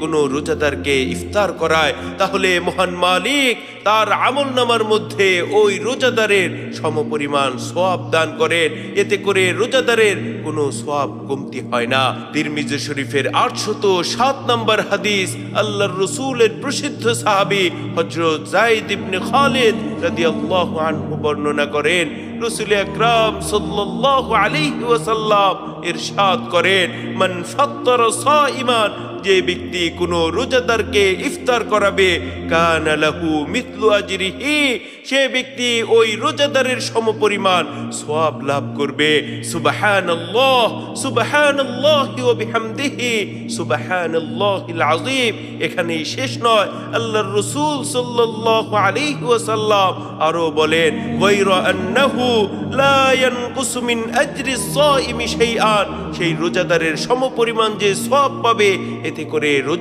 কোনো রোজাদারকে ইফতার করায়, তাহলে মহান মালিক তার আমলনামার মধ্যে ওই রোজাদারের সমপরিমাণ সওয়াব দান করেন। এতে করে রোজাদারের কোনো সওয়াব কমতি হয় না। তিরমিজি শরীফের 807 নম্বর হাদিস, আল্লাহর রাসূলের প্রসিদ্ধ সাহাবী হযরত যায়েদ ইবনে খালিদ রাদিয়াল্লাহু আনহু বর্ণনা করেন, রাসূল আকরাম সাল্লাল্লাহু আলাইহি ওয়াসাল্লাম ইরশাদ করেন, মান ফাত্তারা সাইমান, যে ব্যক্তি কোনো রোজাদারকে ইফতার করাবে, কানা লাহু মিথলু আজরিহি, সে ব্যক্তি ওই রোজাদারের সমপরিমাণ সওয়াব লাভ করবে। সুবহানাল্লাহ, সুবহানাল্লাহি ওয়া বিহামদিহি, সুবহানাল্লাহিল আযীম। এখানেই শেষ নয়, আল্লাহর রাসূল সাল্লাল্লাহু আলাইহি ওয়াসাল্লাম আরো বলেন, গায়রা আন্নাহু লা ইয়ানকুসু মিন আজরিস সাইমি শাইআন, সেই রোজাদারের সমপরিমাণ যে সওয়াব পাবে, এতে করে